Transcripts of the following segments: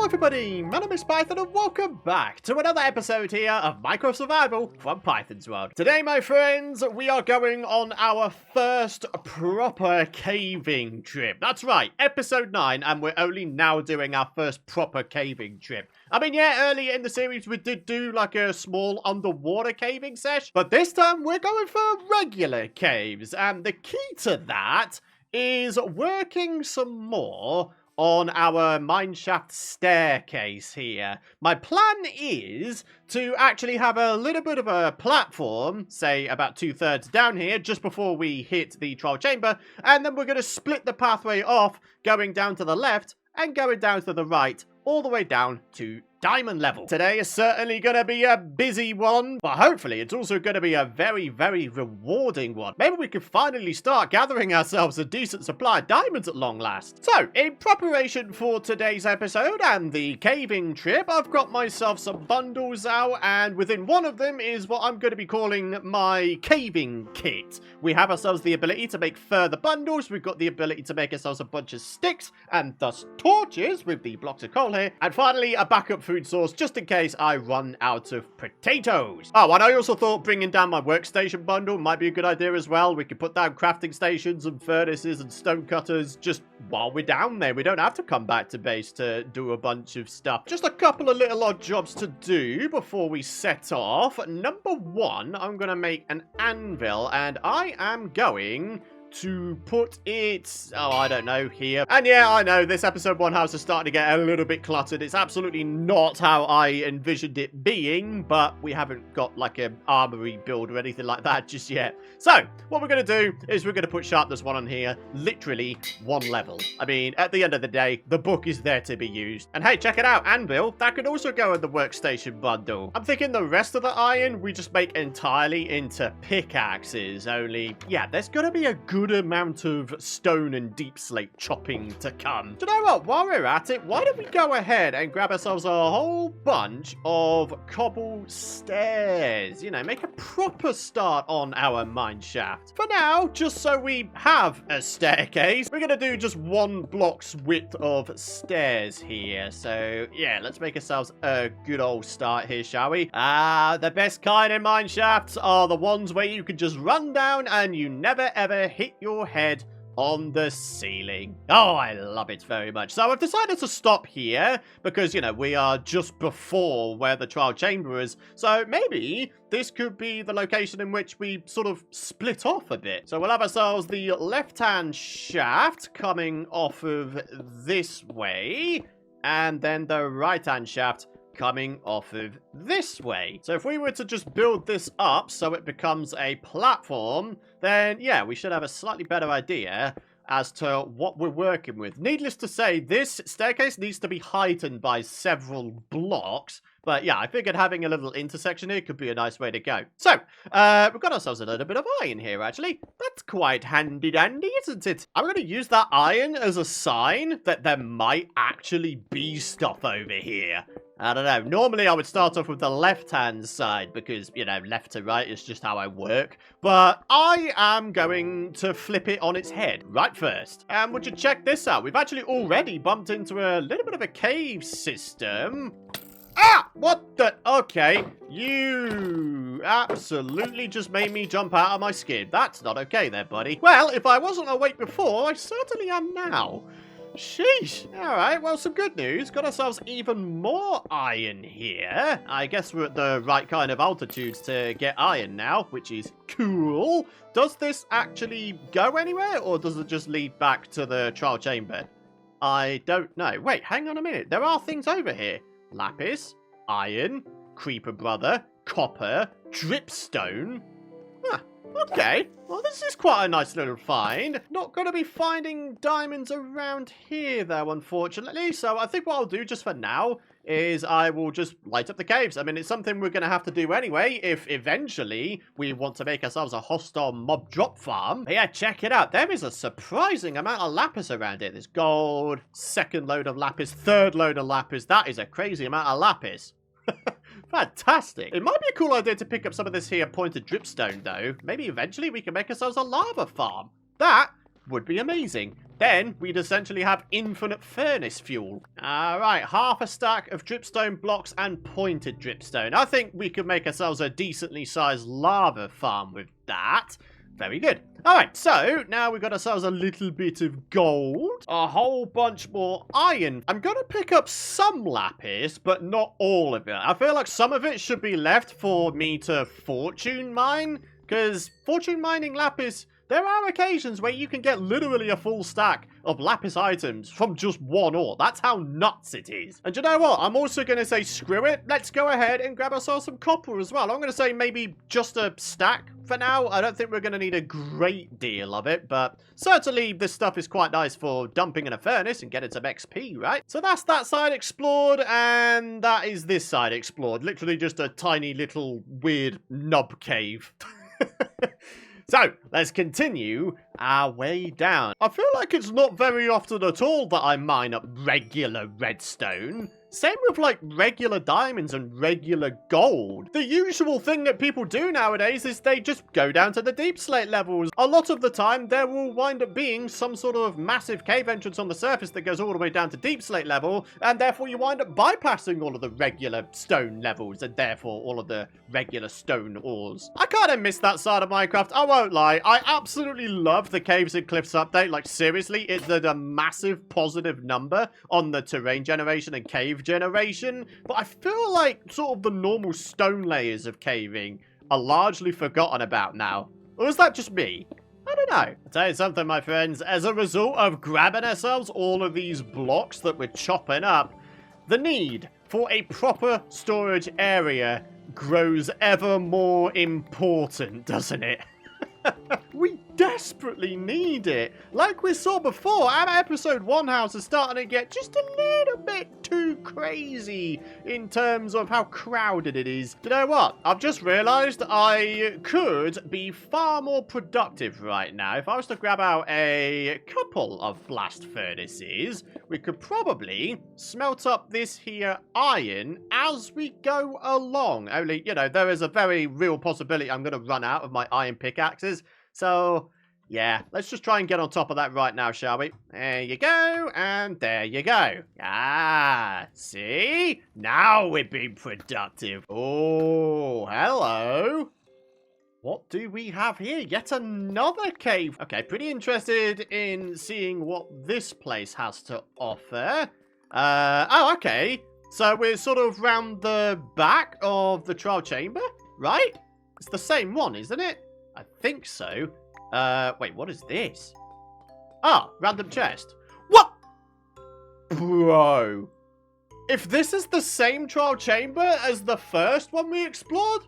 Hello everybody, my name is Python and welcome back to another episode here of Minecraft Survival from Python's World. Today, my friends, we are going on our first proper caving trip. That's right, episode 9, and we're only now doing our first proper caving trip. I mean, yeah, earlier in the series we did do like a small underwater caving sesh, but this time we're going for regular caves, and the key to that is working some more on our mineshaft staircase here. My plan is to actually have a little bit of a platform, say about 2/3 down here, just before we hit the trial chamber, and then we're going to split the pathway off, going down to the left and going down to the right, all the way down to diamond level. Today is certainly going to be a busy one, but hopefully it's also going to be a very, very rewarding one. Maybe we can finally start gathering ourselves a decent supply of diamonds at long last. So, in preparation for today's episode and the caving trip, I've got myself some bundles out, and within one of them is what I'm going to be calling my caving kit. We have ourselves the ability to make further bundles, we've got the ability to make ourselves a bunch of sticks, and thus torches with the blocks of coal here, and finally a backup food source just in case I run out of potatoes. Oh, and I also thought bringing down my workstation bundle might be a good idea as well. We could put down crafting stations and furnaces and stone cutters just while we're down there. We don't have to come back to base to do a bunch of stuff. Just a couple of little odd jobs to do before we set off. Number one, I'm going to make an anvil, and I am going to put it, oh, I don't know, here. And yeah, I know, this episode 1 house is starting to get a little bit cluttered. It's absolutely not how I envisioned it being, but we haven't got like an armory build or anything like that just yet. So, what we're going to do is we're going to put sharpness 1 on here, literally 1 level. I mean, at the end of the day, the book is there to be used. And hey, check it out, anvil, that could also go in the workstation bundle. I'm thinking the rest of the iron we just make entirely into pickaxes, only, yeah, there's going to be a good amount of stone and deep slate chopping to come. Do you know what? While we're at it, why don't we go ahead and grab ourselves a whole bunch of cobble stairs? You know, make a proper start on our mine shaft. For now, just so we have a staircase, we're going to do just 1 block's width of stairs here. So, yeah, let's make ourselves a good old start here, shall we? The best kind of mine shafts are the ones where you can just run down and you never ever hit your head on the ceiling. Oh, I love it very much. So I've decided to stop here because, you know, we are just before where the trial chamber is. So maybe this could be the location in which we sort of split off a bit. So we'll have ourselves the left-hand shaft coming off of this way, and then the right-hand shaft coming off of this way. So if we were to just build this up so it becomes a platform, then yeah, we should have a slightly better idea as to what we're working with. Needless to say, this staircase needs to be heightened by several blocks. But yeah, I figured having a little intersection here could be a nice way to go. So, we've got ourselves a little bit of iron here, actually. That's quite handy-dandy, isn't it? I'm going to use that iron as a sign that there might actually be stuff over here. I don't know. Normally, I would start off with the left-hand side because, you know, left to right is just how I work. But I am going to flip it on its head right first. And would you check this out? We've actually already bumped into a little bit of a cave system. Ah! What the? Okay. You absolutely just made me jump out of my skin. That's not okay there, buddy. Well, if I wasn't awake before, I certainly am now. Sheesh. Alright, well, some good news. Got ourselves even more iron here. I guess we're at the right kind of altitudes to get iron now, which is cool. Does this actually go anywhere, or does it just lead back to the trial chamber? I don't know. Wait, hang on a minute. There are things over here. Lapis, iron, creeper brother, copper, dripstone. Huh, okay. Well, this is quite a nice little find. Not going to be finding diamonds around here, though, unfortunately. So I think what I'll do just for now is I will just light up the caves. I mean, it's something we're going to have to do anyway if eventually we want to make ourselves a hostile mob drop farm. But yeah, check it out. There is a surprising amount of lapis around here. There's gold, 2nd load of lapis, 3rd load of lapis. That is a crazy amount of lapis. Fantastic. It might be a cool idea to pick up some of this here pointed dripstone, though. Maybe eventually we can make ourselves a lava farm. That would be amazing. then we'd essentially have infinite furnace fuel. Alright, half a stack of dripstone blocks and pointed dripstone. I think we could make ourselves a decently sized lava farm with that. Very good. Alright, so now we've got ourselves a little bit of gold, a whole bunch more iron. I'm going to pick up some lapis, but not all of it. I feel like some of it should be left for me to fortune mine, because fortune mining lapis, there are occasions where you can get literally a full stack of lapis items from just one ore. That's how nuts it is. And you know what? I'm also going to say screw it. Let's go ahead and grab ourselves some copper as well. I'm going to say maybe just a stack for now. I don't think we're going to need a great deal of it, but certainly this stuff is quite nice for dumping in a furnace and getting some XP, right? So that's that side explored, and that is this side explored. Literally just a tiny little weird nub cave. So, let's continue our way down. I feel like it's not very often at all that I mine up regular redstone. Same with, like, regular diamonds and regular gold. The usual thing that people do nowadays is they just go down to the deep slate levels. A lot of the time, there will wind up being some sort of massive cave entrance on the surface that goes all the way down to deep slate level, and therefore you wind up bypassing all of the regular stone levels, and therefore all of the regular stone ores. I kind of miss that side of Minecraft, I won't lie. I absolutely love the Caves and Cliffs update. Like, seriously, it's a massive positive number on the terrain generation and cave generation, but I feel like sort of the normal stone layers of caving are largely forgotten about now. Or is that just me? I don't know. I'll tell you something, my friends. As a result of grabbing ourselves all of these blocks that we're chopping up, the need for a proper storage area grows ever more important, doesn't it? We desperately need it. Like we saw before, our episode 1 house is starting to get just a little bit too crazy in terms of how crowded it is. You know what? I've just realized I could be far more productive right now. If I was to grab out a couple of blast furnaces, we could probably smelt up this here iron as we go along. Only, you know, there is a very real possibility I'm going to run out of my iron pickaxes. So, yeah, let's just try and get on top of that right now, shall we? There you go, and there you go. Ah, see? Now we're being productive. Oh, hello. What do we have here? Yet another cave. Okay, pretty interested in seeing what this place has to offer. Oh, okay. So we're sort of round the back of the trial chamber, right? It's the same one, isn't it? I think so. Wait, what is this? Ah, random chest. What? Bro. If this is the same trial chamber as the first one we explored,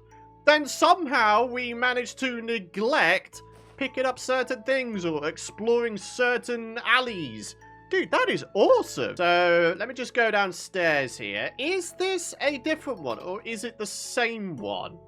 then somehow we managed to neglect picking up certain things or exploring certain alleys. Dude, that is awesome. So, let me just go downstairs here. Is this a different one, or is it the same one?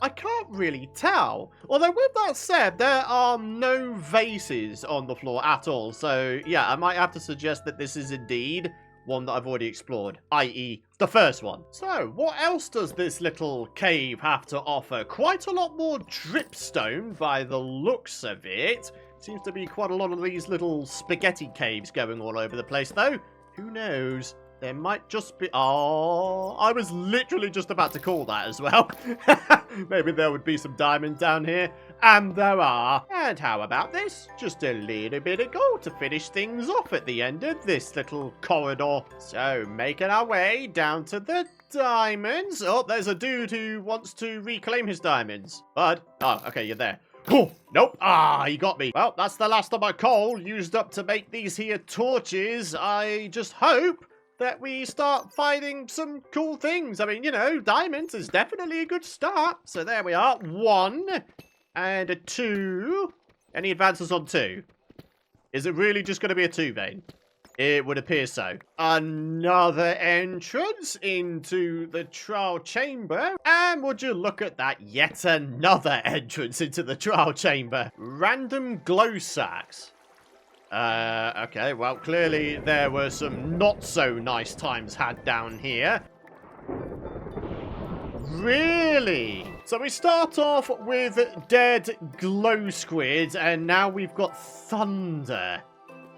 I can't really tell. Although, with that said, there are no vases on the floor at all. So, yeah, I might have to suggest that this is indeed one that I've already explored, i.e. the first one. So, what else does this little cave have to offer? Quite a lot more dripstone by the looks of it. Seems to be quite a lot of these little spaghetti caves going all over the place, though. Who knows? There might just be... Oh, I was literally just about to call that as well. Maybe there would be some diamonds down here. And there are. And how about this? Just a little bit of gold to finish things off at the end of this little corridor. So, making our way down to the diamonds. Oh, there's a dude who wants to reclaim his diamonds. Bud? Oh, okay, you're there. Oh, nope. Ah, he got me. Well, that's the last of my coal used up to make these here torches. I just hope that we start finding some cool things. I mean, you know, diamonds is definitely a good start. So there we are. 1 and a 2. Any advances on 2? Is it really just going to be a 2 vein? It would appear so. Another entrance into the trial chamber. And would you look at that? Yet another entrance into the trial chamber. Random glow sacks. Okay, well, clearly there were some not so nice times had down here. Really? So we start off with dead glow squids, and now we've got thunder.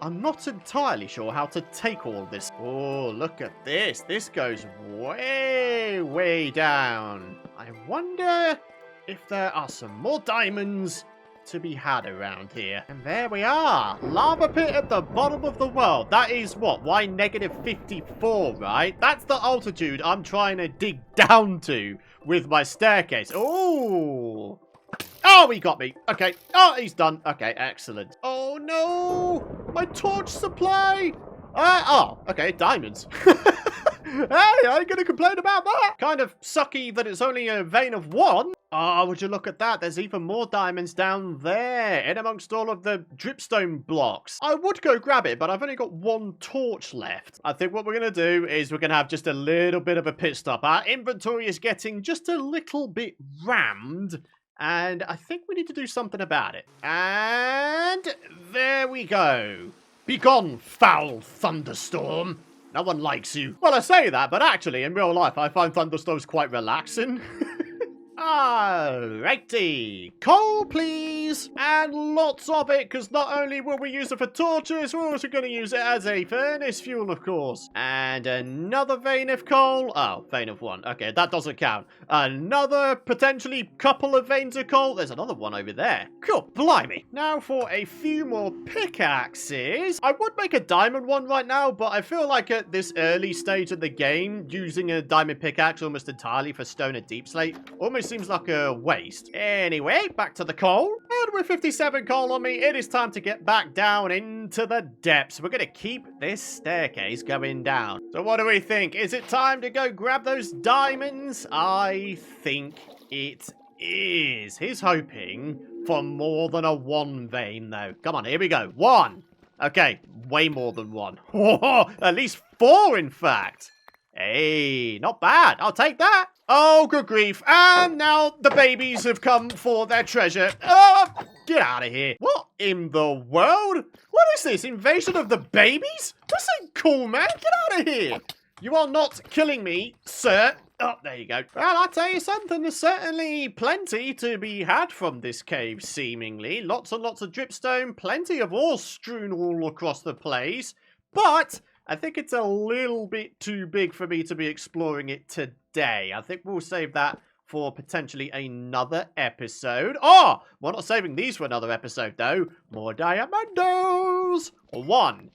I'm not entirely sure how to take all this. Oh, look at this. This goes way, way down. I wonder if there are some more diamonds to be had around here. And there we are. Lava pit at the bottom of the world. That is what? Y negative 54, right? That's the altitude I'm trying to dig down to with my staircase. Oh! Oh, he got me. Okay. Oh, he's done. Okay, excellent. Oh, no. My torch supply. Oh, okay, diamonds. Hey, I ain't gonna complain about that. Kind of sucky that it's only a vein of one. Oh, would you look at that? There's even more diamonds down there, in amongst all of the dripstone blocks. I would go grab it, but I've only got one torch left. I think what we're gonna do is we're gonna have just a little bit of a pit stop. Our inventory is getting just a little bit rammed, and I think we need to do something about it. And there we go. Be gone, foul thunderstorm. No one likes you. Well, I say that, but actually, in real life, I find thunderstorms quite relaxing. Alrighty. Coal, please. And lots of it, because not only will we use it for torches, we're also going to use it as a furnace fuel, of course. And another vein of coal. Oh, vein of one. Okay, that doesn't count. Another potentially couple of veins of coal. There's another one over there. Cool, blimey. Now for a few more pickaxes. I would make a diamond one right now, but I feel like at this early stage of the game, using a diamond pickaxe almost entirely for stone and deep slate almost seems like a waste. Anyway, back to the coal. And with 57 coal on me, it is time to get back down into the depths. We're going to keep this staircase going down. So what do we think? Is it time to go grab those diamonds? I think it is. He's hoping for more than a one vein, though. Come on, here we go. One. Okay, way more than one. At least four, in fact. Hey, not bad. I'll take that. Oh, good grief. And now the babies have come for their treasure. Oh, get out of here. What in the world? What is this? Invasion of the babies? This ain't cool, man. Get out of here. You are not killing me, sir. Oh, there you go. Well, I'll tell you something. There's certainly plenty to be had from this cave, seemingly. Lots and lots of dripstone. Plenty of ore strewn all across the place. But I think it's a little bit too big for me to be exploring it today. I think we'll save that for potentially another episode. Oh, we're not saving these for another episode, though. More diamondos. One.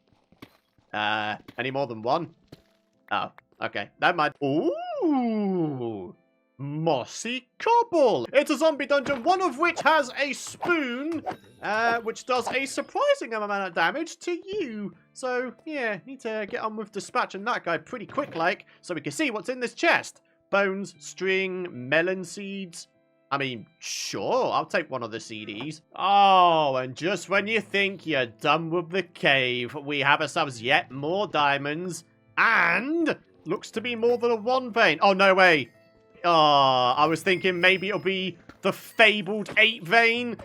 Any more than one? Oh, okay. Never mind. Ooh. Mossy cobble. It's a zombie dungeon, one of which has a spoon, which does a surprising amount of damage to you. So, yeah, need to get on with dispatching that guy pretty quick-like, so we can see what's in this chest. Bones, string, melon seeds. I mean, sure, I'll take one of the CDs. Oh, and just when you think you're done with the cave, we have ourselves yet more diamonds, and looks to be more than a one vein. Oh, no way. Oh, I was thinking maybe it'll be the fabled 8 vein.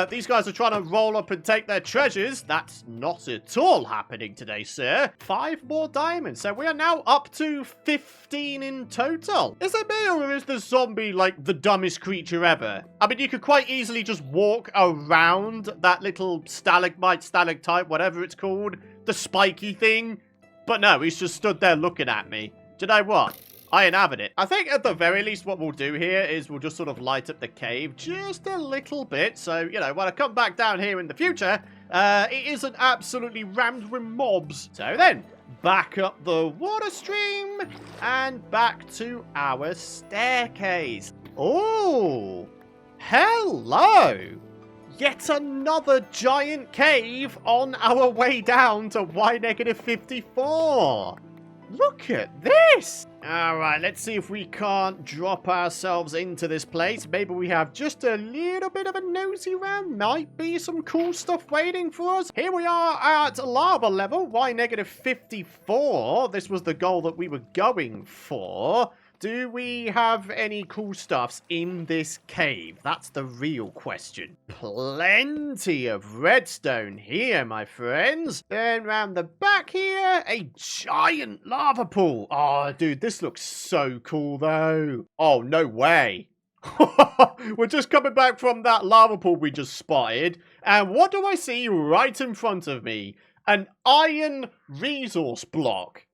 These guys are trying to roll up and take their treasures. That's not at all happening today, sir. 5 more diamonds. So we are now up to 15 in total. Is it me, or is the zombie like the dumbest creature ever? I mean, you could quite easily just walk around that little stalagmite, stalactite, whatever it's called, the spiky thing. But no, he's just stood there looking at me. Do you know what? I ain't having it. I think at the very least what we'll do here is we'll just sort of light up the cave just a little bit. So, you know, when I come back down here in the future, it isn't absolutely rammed with mobs. So then, back up the water stream and back to our staircase. Oh, hello. Yet another giant cave on our way down to Y-54. Look at this! Alright, let's see if we can't drop ourselves into this place. Maybe we have just a little bit of a nosy round. Might be some cool stuff waiting for us. Here we are at lava level, Y-54. This was the goal that we were going for. Do we have any cool stuffs in this cave? That's the real question. Plenty of redstone here, my friends. Then round the back here, a giant lava pool. Oh, dude, this looks so cool, though. Oh, no way. We're just coming back from that lava pool we just spotted. And what do I see right in front of me? An iron resource block.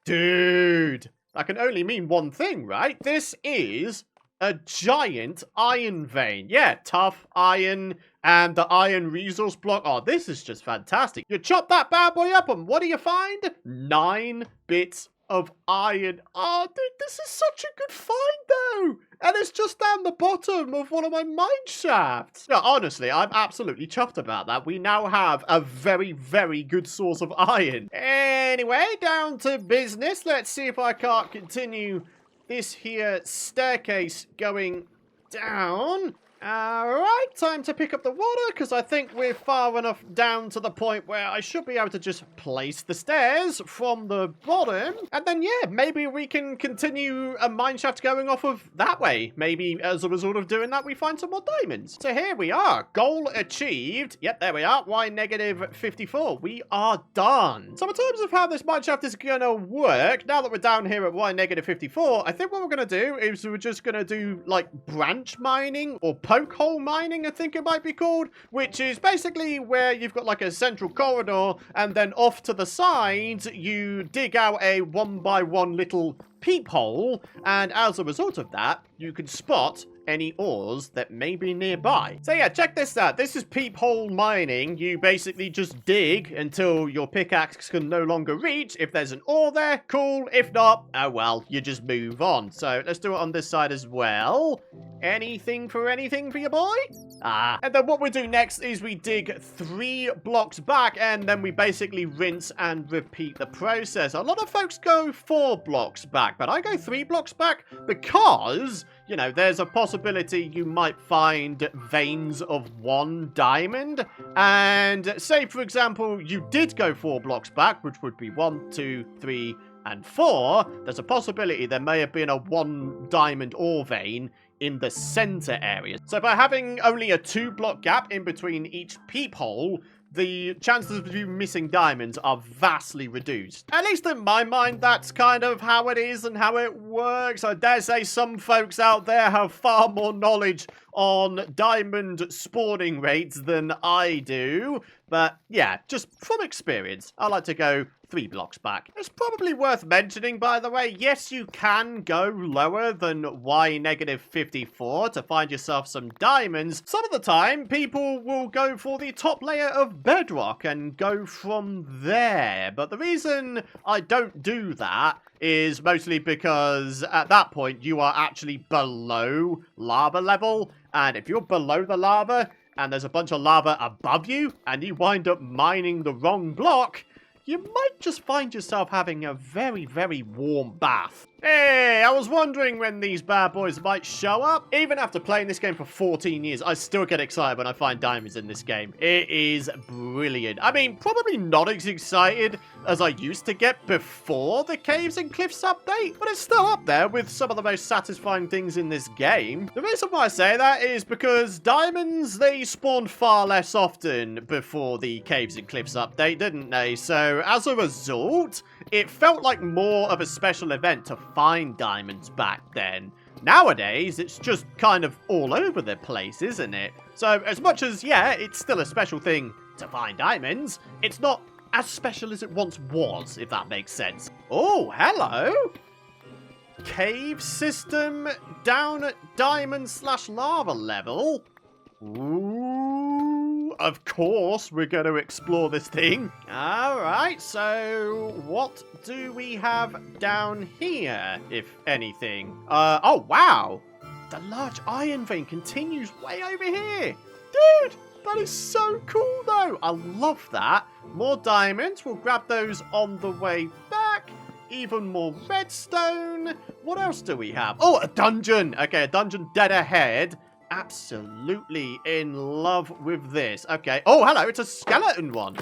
Dude, that can only mean one thing, right? This is a giant iron vein. Yeah, tough iron and the iron resource block. Oh, this is just fantastic. You chop that bad boy up and what do you find? 9 bits of iron. Oh, dude, this is such a good find, though. And it's just down the bottom of one of my mine shafts. Yeah, honestly, I'm absolutely chuffed about that. We now have a very, very good source of iron. Anyway, down to business. Let's see if I can't continue this here staircase going down. Alright, time to pick up the water, because I think we're far enough down to the point where I should be able to just place the stairs from the bottom. And then, yeah, maybe we can continue a mineshaft going off of that way. Maybe as a result of doing that, we find some more diamonds. So here we are. Goal achieved. Yep, there we are. Y negative 54. We are done. So in terms of how this mineshaft is going to work, now that we're down here at Y negative 54, I think what we're going to do is we're just going to do, like, branch mining or poke hole mining, I think it might be called, which is basically where you've got like a central corridor and then off to the sides you dig out a 1x1 little peephole, and as a result of that you can spot any ores that may be nearby. So yeah, check this out. This is peephole mining. You basically just dig until your pickaxe can no longer reach. If there's an ore there, cool. If not, oh well, you just move on. So let's do it on this side as well. Anything for your boy? And then what we do next is we dig 3 blocks back and then we basically rinse and repeat the process. A lot of folks go 4 blocks back, but I go 3 blocks back because, you know, there's a possibility you might find veins of 1 diamond. And say, for example, you did go 4 blocks back, which would be 1, 2, 3, and 4. There's a possibility there may have been a 1 diamond ore vein in the center area. So by having only a 2-block gap in between each peephole, the chances of you missing diamonds are vastly reduced. At least in my mind, that's kind of how it is and how it works. I dare say some folks out there have far more knowledge on diamond spawning rates than I do. But yeah, just from experience, I like to go 3 blocks back. It's probably worth mentioning, by the way, yes, you can go lower than Y negative 54 to find yourself some diamonds. Some of the time, people will go for the top layer of bedrock and go from there. But the reason I don't do that is mostly because at that point, you are actually below lava level. And if you're below the lava and there's a bunch of lava above you and you wind up mining the wrong block, you might just find yourself having a very, very warm bath. Hey, I was wondering when these bad boys might show up. Even after playing this game for 14 years, I still get excited when I find diamonds in this game. It is brilliant. I mean, probably not as excited as I used to get before the Caves and Cliffs update, but it's still up there with some of the most satisfying things in this game. The reason why I say that is because diamonds, they spawned far less often before the Caves and Cliffs update, didn't they? So as a result, it felt like more of a special event to find diamonds back then. Nowadays, it's just kind of all over the place, isn't it? So as much as, yeah, it's still a special thing to find diamonds, it's not as special as it once was, if that makes sense. Oh, hello! Cave system down at diamond/lava level. Ooh, of course we're going to explore this thing. Alright, so what do we have down here, if anything? Oh, wow! The large iron vein continues way over here. Dude, that is so cool, though. I love that. More diamonds. We'll grab those on the way back. Even more redstone. What else do we have? Oh, a dungeon. Okay, a dungeon dead ahead. Absolutely in love with this. Okay. Oh, hello. It's a skeleton one.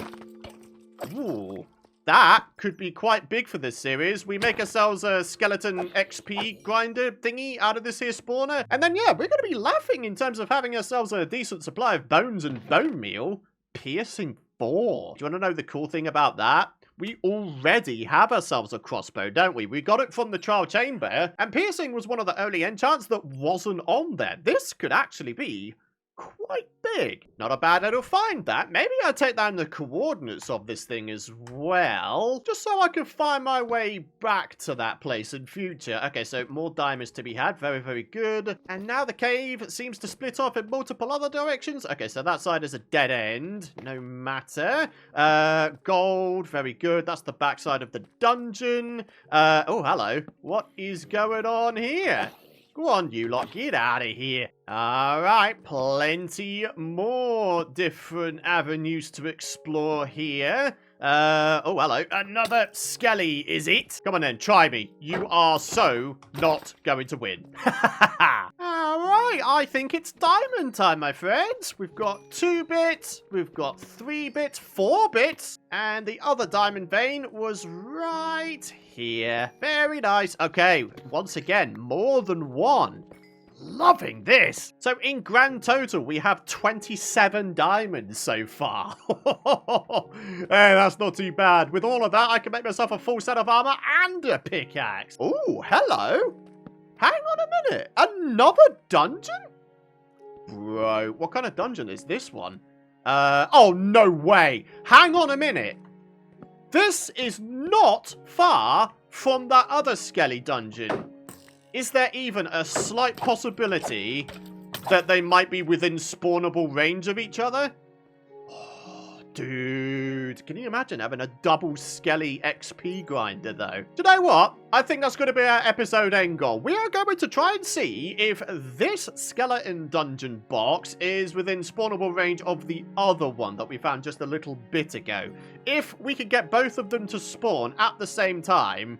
Ooh. That could be quite big for this series. We make ourselves a skeleton XP grinder thingy out of this here spawner. And then, yeah, we're going to be laughing in terms of having ourselves a decent supply of bones and bone meal. Piercing 4. Do you want to know the cool thing about that? We already have ourselves a crossbow, don't we? We got it from the trial chamber, and piercing was one of the only enchants that wasn't on there. This could actually be quite big. Not a bad little find, that. Maybe I'll take down the coordinates of this thing as well, just so I can find my way back to that place in future. Okay, so more diamonds to be had. Very, very good. And now the cave seems to split off in multiple other directions. Okay, so that side is a dead end. No matter. Gold. Very good. That's the backside of the dungeon. Oh, hello. What is going on here? Go on, you lot, get out of here. Alright, plenty more different avenues to explore here. Oh, hello. Another skelly, is it? Come on then, try me. You are so not going to win. Alright, I think it's diamond time, my friends. We've got 2 bits, we've got 3 bits, 4 bits, and the other diamond vein was right here. Very nice. Okay, once again, more than 1. Loving this. So in grand total, we have 27 diamonds so far. Hey, that's not too bad. With all of that, I can make myself a full set of armor and a pickaxe. Oh, hello. Hang on a minute. Another dungeon? Bro, what kind of dungeon is this one? Oh, no way. Hang on a minute. This is not far from that other skelly dungeon. Is there even a slight possibility that they might be within spawnable range of each other? Oh, dude. Can you imagine having a double skelly XP grinder, though? Do you know what? I think that's going to be our episode end goal. We are going to try and see if this skeleton dungeon box is within spawnable range of the other one that we found just a little bit ago. If we could get both of them to spawn at the same time...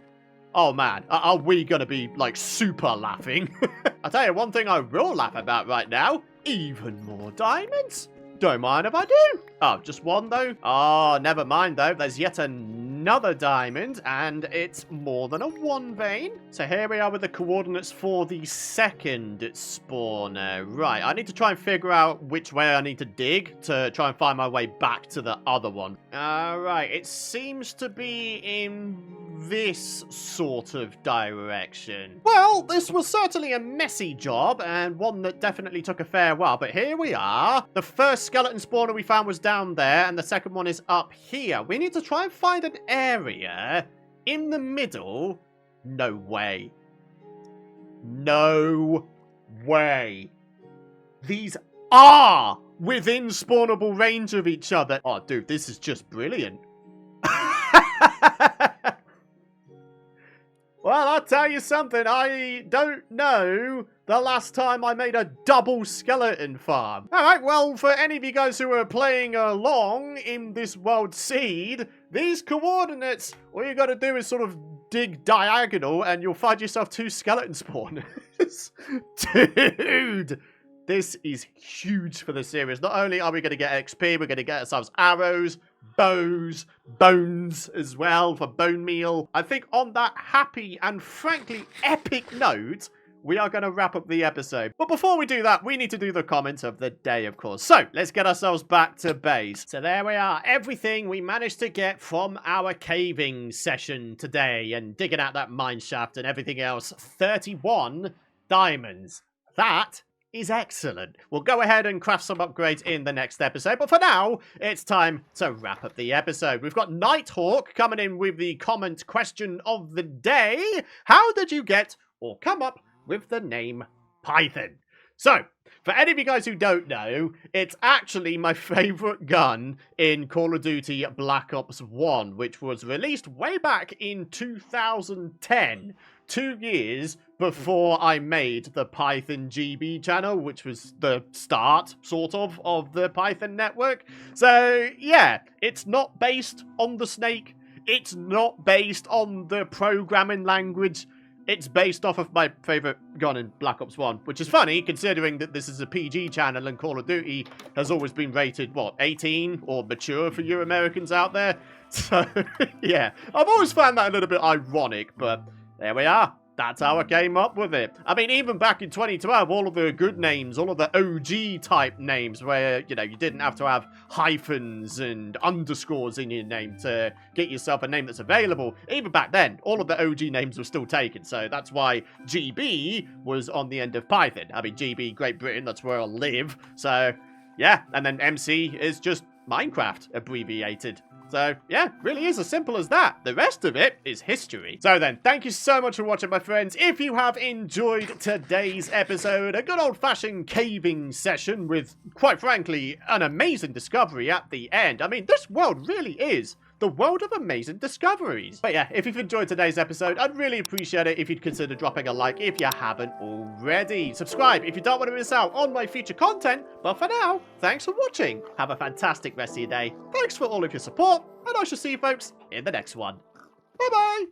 Oh man, are we gonna be, like, super laughing? I'll tell you one thing I will laugh about right now. Even more diamonds? Don't mind if I do. Oh, just one though? Oh, never mind though. There's yet another diamond, and it's more than a 1 vein. So here we are with the coordinates for the second spawner. Right, I need to try and figure out which way I need to dig to try and find my way back to the other one. Alright, it seems to be in this sort of direction. Well, this was certainly a messy job, and one that definitely took a fair while, but here we are. The first skeleton spawner we found was down there, and the second one is up here. We need to try and find an area in the middle. No way. No way. These are within spawnable range of each other. Oh, dude, this is just brilliant. Well, I'll tell you something. I don't know the last time I made a double skeleton farm. Alright, well, for any of you guys who are playing along in this world seed, these coordinates, all you gotta do is sort of dig diagonal and you'll find yourself 2 skeleton spawners. Dude! This is huge for the series. Not only are we going to get XP, we're going to get ourselves arrows, bows, bones as well for bone meal. I think on that happy and frankly epic note, we are going to wrap up the episode. But before we do that, we need to do the comment of the day, of course. So let's get ourselves back to base. So there we are. Everything we managed to get from our caving session today and digging out that mine shaft and everything else. 31 diamonds. That is excellent. We'll go ahead and craft some upgrades in the next episode, but for now, it's time to wrap up the episode. We've got Nighthawk coming in with the comment question of the day. How did you get or come up with the name Python? So, for any of you guys who don't know, it's actually my favorite gun in Call of Duty Black Ops 1, which was released way back in 2010. 2 years before I made the Python GB channel, which was the start, sort of the Python network. So, yeah, it's not based on the snake. It's not based on the programming language. It's based off of my favorite gun in Black Ops 1, which is funny, considering that this is a PG channel and Call of Duty has always been rated, what, 18 or mature for you Americans out there? So, yeah, I've always found that a little bit ironic, but... there we are. That's how I came up with it. I mean, even back in 2012, all of the good names, all of the OG type names where, you know, you didn't have to have hyphens and underscores in your name to get yourself a name that's available. Even back then, all of the OG names were still taken. So that's why GB was on the end of Python. I mean, GB, Great Britain, that's where I live. So, yeah. And then MC is just Minecraft abbreviated. So, yeah, really is as simple as that. The rest of it is history. So then, thank you so much for watching, my friends. If you have enjoyed today's episode, a good old-fashioned caving session with, quite frankly, an amazing discovery at the end. I mean, this world really is the world of amazing discoveries. But yeah, if you've enjoyed today's episode, I'd really appreciate it if you'd consider dropping a like if you haven't already. Subscribe if you don't want to miss out on my future content. But for now, thanks for watching. Have a fantastic rest of your day. Thanks for all of your support, and I shall see you folks in the next one. Bye-bye!